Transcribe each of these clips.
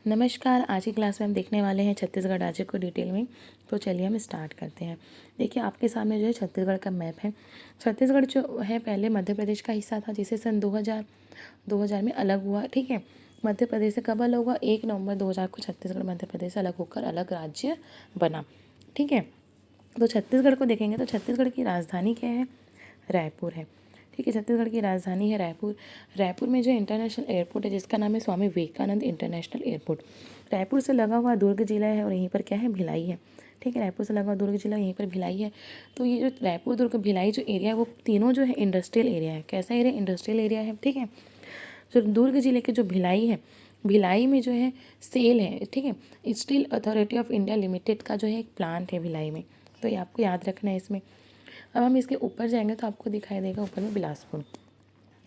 नमस्कार। आज की क्लास में हम देखने वाले हैं छत्तीसगढ़ राज्य को डिटेल में। तो चलिए हम स्टार्ट करते हैं। देखिए आपके सामने जो है छत्तीसगढ़ का मैप है। छत्तीसगढ़ जो है पहले मध्य प्रदेश का हिस्सा था, जिसे सन 2000 में अलग हुआ। ठीक है, मध्य प्रदेश से कब अलग हुआ? 1 नवंबर 2000 को छत्तीसगढ़ मध्य प्रदेश से अलग होकर अलग राज्य बना। ठीक है, तो छत्तीसगढ़ को देखेंगे तो छत्तीसगढ़ की राजधानी क्या है? रायपुर है। ठीक है, छत्तीसगढ़ की राजधानी है रायपुर। रायपुर में जो इंटरनेशनल एयरपोर्ट है जिसका नाम है स्वामी विवेकानंद इंटरनेशनल एयरपोर्ट। रायपुर से लगा हुआ दुर्ग जिला है और यहीं पर क्या है? भिलाई है। ठीक है, रायपुर से लगा हुआ दुर्ग जिला, यहीं पर भिलाई है। तो ये जो रायपुर, दुर्ग, भिलाई जो एरिया है वो तीनों जो है इंडस्ट्रियल एरिया है। कैसा एरिया? इंडस्ट्रियल एरिया है। ठीक है, जो दुर्ग जिले के जो भिलाई है, भिलाई में जो है सेल है। ठीक है, steel authority of India limited का जो है एक प्लांट है भिलाई में। तो ये आपको याद रखना है इसमें। अब हम इसके ऊपर जाएंगे तो आपको दिखाई देगा ऊपर में बिलासपुर।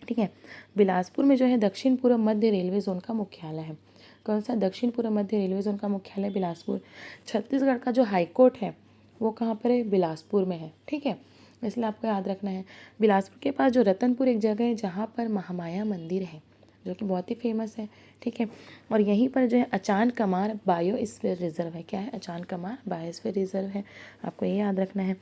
ठीक है, बिलासपुर में जो है दक्षिण पूर्व मध्य रेलवे जोन का मुख्यालय है। कौन सा? दक्षिण पूर्व मध्य रेलवे जोन का मुख्यालय बिलासपुर। छत्तीसगढ़ का जो हाईकोर्ट है वो कहाँ पर है? बिलासपुर में है। ठीक है, इसलिए आपको याद रखना है। बिलासपुर के पास जो रतनपुर एक जगह है जहाँ पर महामाया मंदिर है, जो कि बहुत ही फेमस है। ठीक है, और यहीं पर जो है अचान कमार बायोस्फीयर रिजर्व है। क्या है? अचान कमार बायोस्फीयर रिजर्व है। आपको ये याद रखना है।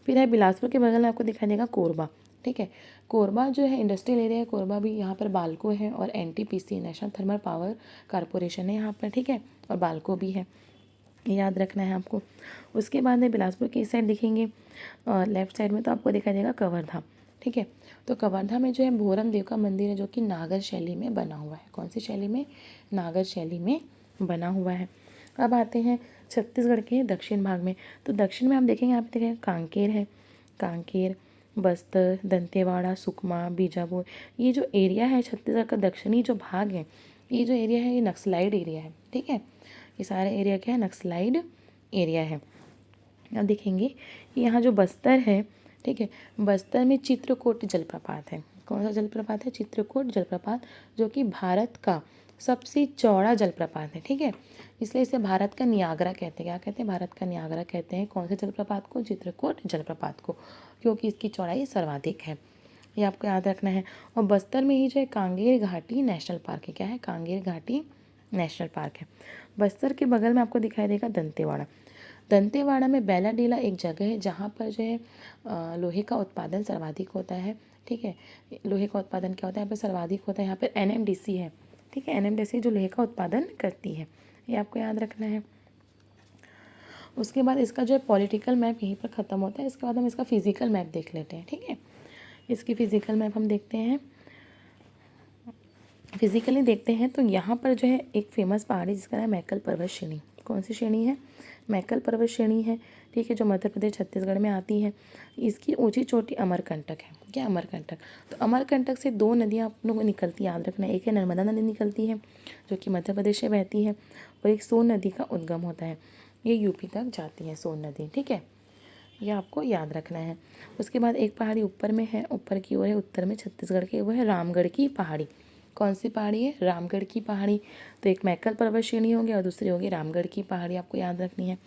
फिर है बिलासपुर के बगल में आपको दिखाई देगा कोरबा। ठीक है, कोरबा जो है इंडस्ट्रियल एरिया है। कोरबा भी यहाँ पर बाल्को है और NTPC national thermal power corporation है यहाँ पर। ठीक है, और बाल्को भी है, ये याद रखना है आपको। उसके बाद है बिलासपुर की इस साइड दिखेंगे लेफ्ट साइड में तो आपको दिखाई देगा कवर्धा। ठीक है, तो कवर्धा में जो है भोरम देव का मंदिर है जो कि नागर शैली में बना हुआ है। कौन सी शैली में? नागर शैली में बना हुआ है। अब आते हैं छत्तीसगढ़ के दक्षिण भाग में। तो दक्षिण में हम देखेंगे, यहाँ पे देखेंगे कांकेर है। कांकेर, बस्तर, दंतेवाड़ा, सुकमा, बीजापुर, ये जो एरिया है छत्तीसगढ़ का दक्षिणी जो भाग है, ये जो एरिया है ये नक्सलाइड एरिया है। ठीक है, ये सारे एरिया क्या है? नक्सलाइड एरिया है। अब देखेंगे कि यहाँ जो बस्तर है, ठीक है, बस्तर में चित्रकूट जलप्रपात है। कौन सा जलप्रपात है? चित्रकूट जलप्रपात, जो कि भारत का सबसे चौड़ा जलप्रपात है। ठीक है, इसलिए इसे भारत का नियाग्रा कहते हैं। क्या कहते हैं? भारत का नियाग्रा कहते हैं। कौन से जलप्रपात को? चित्रकूट जलप्रपात को, क्योंकि इसकी चौड़ाई सर्वाधिक है। ये आपको याद रखना है। और बस्तर में ही जो है कांगेर घाटी नेशनल पार्क है। क्या है? कांगेर घाटी नेशनल पार्क है। बस्तर के बगल में आपको दिखाई देगा दंतेवाड़ा। दंतेवाड़ा में बैलाडीला एक जगह है जहाँ पर जो है लोहे का उत्पादन सर्वाधिक होता है। ठीक है, लोहे का उत्पादन क्या होता है यहाँ पर? सर्वाधिक होता है। यहाँ पर एनएमडीसी है। ठीक है, एनएमडीसी जो लोहे का उत्पादन करती है, ये आपको याद रखना है। उसके बाद इसका जो है पॉलिटिकल मैप यहीं पर ख़त्म होता है। इसके बाद हम इसका फिजिकल मैप देख लेते हैं। ठीक है, इसकी फिजिकल मैप हम देखते हैं। फिजिकली देखते हैं तो यहाँ पर जो है एक फेमस पहाड़ी जिसका नाम है मैकल पर्वत श्रेणी। कौन सी श्रेणी है? मैकल पर्वत श्रेणी है। ठीक है, जो मध्य प्रदेश छत्तीसगढ़ में आती है। इसकी ऊंची चोटी अमरकंटक है। क्या? अमरकंटक। तो अमरकंटक से दो नदियाँ आप लोगों को निकलती है, याद रखना है। एक है नर्मदा नदी निकलती है जो कि मध्य प्रदेश से बहती है, और एक सोन नदी का उद्गम होता है, ये यूपी तक जाती है सोन नदी। ठीक है, ये आपको याद रखना है। उसके बाद एक पहाड़ी ऊपर में है, ऊपर की ओर है उत्तर में छत्तीसगढ़ के, वो है रामगढ़ की पहाड़ी। कौन सी पहाड़ी है? रामगढ़ की पहाड़ी। तो एक मैकल पर्वत श्रेणी होगी और दूसरी होगी रामगढ़ की पहाड़ी, आपको याद रखनी है।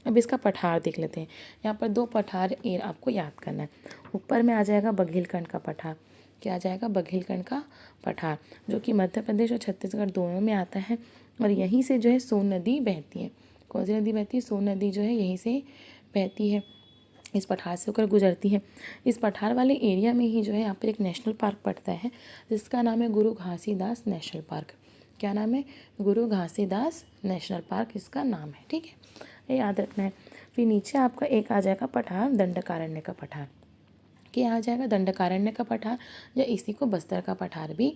अब इसका पठार देख लेते हैं। यहाँ पर दो पठार आपको याद करना है। ऊपर में आ जाएगा बघेलखंड का पठार। क्या आ जाएगा? बघेलखंड का पठार, जो कि मध्य प्रदेश और छत्तीसगढ़ दोनों में आता है, और यहीं से जो है सोन नदी बहती है। कौन सी नदी बहती है? सोन नदी जो है यहीं से बहती है, इस पठार से होकर गुजरती है। इस पठार वाले एरिया में ही जो है यहाँ पर एक नेशनल पार्क पड़ता है जिसका नाम है गुरु घासीदास नेशनल पार्क। क्या नाम है? गुरु घासीदास नेशनल पार्क इसका नाम है। ठीक है, ये याद रखना है। फिर नीचे आपका एक आ जाएगा पठार दंडकारण्य का पठार। क्या आ जाएगा? दंडकारण्य का पठार, या इसी को बस्तर का पठार भी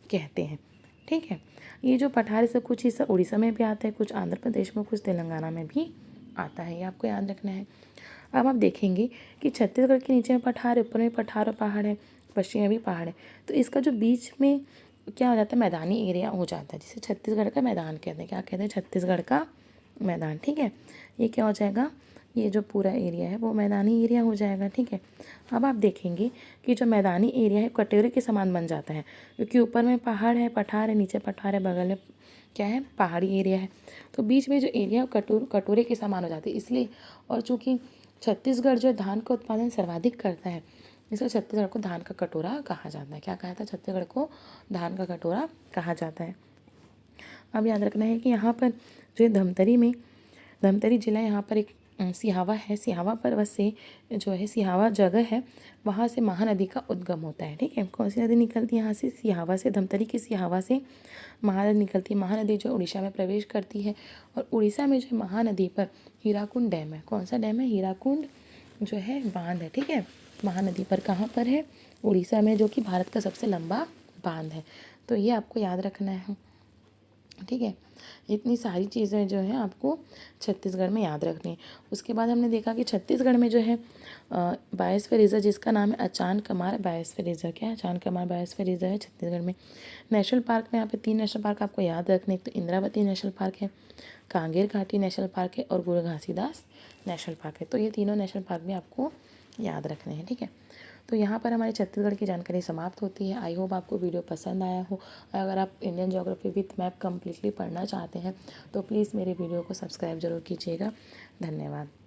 कहते हैं। ठीक है, ये जो पठार से कुछ हिस्सा उड़ीसा में भी आता है, कुछ आंध्र प्रदेश में, कुछ तेलंगाना में भी आता है, ये आपको याद रखना है। अब आप देखेंगे कि छत्तीसगढ़ के नीचे में पठार है, ऊपर में पठार और पहाड़ है, पश्चिम में भी पहाड़ है। तो इसका जो बीच में क्या हो जाता है? मैदानी एरिया हो जाता है, जिसे छत्तीसगढ़ का मैदान कहते हैं। क्या कहते हैं? छत्तीसगढ़ का मैदान। ठीक है, ये क्या हो जाएगा? ये जो पूरा एरिया है वो मैदानी एरिया हो जाएगा। ठीक है, अब आप देखेंगे कि जो मैदानी एरिया है कटोरे के समान बन जाता है, क्योंकि ऊपर में पहाड़ है, पठार है, नीचे पठार है, बगल में क्या है? पहाड़ी एरिया है। तो बीच में जो एरिया कटोरे के समान हो जाती है, इसलिए। और चूँकि छत्तीसगढ़ जो धान का उत्पादन सर्वाधिक करता है, इसलिए छत्तीसगढ़ को धान का कटोरा कहा जाता है। क्या कहा था? छत्तीसगढ़ को धान का कटोरा कहा जाता है। अब याद रखना है कि यहाँ पर जो है धमतरी जिला, यहाँ पर एक सिहावा है, सिहावा पर्वत से जो है सिहावा जगह है, वहाँ से महानदी का उद्गम होता है। ठीक है, कौन सी नदी निकलती है यहाँ से? सिहावा से, धमतरी की सिहावा से महानदी निकलती है। महानदी जो उड़ीसा में प्रवेश करती है, और उड़ीसा में जो महानदी पर हीराकुंड डैम है। कौन सा डैम है? हीराकुंड जो है बांध है। ठीक है, महानदी पर कहाँ पर है? उड़ीसा में, जो कि भारत का सबसे लंबा बांध है। तो ये आपको याद रखना है। ठीक है, इतनी सारी चीज़ें जो हैं आपको छत्तीसगढ़ में याद रखनी है। उसके बाद हमने देखा कि छत्तीसगढ़ में जो है बायोस्फीयर रिजर्व, जिसका नाम है अचान कमार बायोस्फीयर रिजर्व। क्या है? अचान कमार बायोस्फीयर रिजर्व है छत्तीसगढ़ में। नेशनल पार्क में यहाँ पे 3 नेशनल पार्क आपको याद रखने, एक तो इंद्रावती नेशनल पार्क है, कांगेर घाटी नेशनल पार्क है, और गुरु घासीदास नेशनल पार्क है। तो ये तीनों नेशनल पार्क भी आपको याद रखने हैं। ठीक है, तो यहाँ पर हमारी छत्तीसगढ़ की जानकारी समाप्त होती है। आई होप आपको वीडियो पसंद आया हो। अगर आप Indian geography with map completely पढ़ना चाहते हैं तो प्लीज़ मेरे वीडियो को सब्सक्राइब जरूर कीजिएगा। धन्यवाद।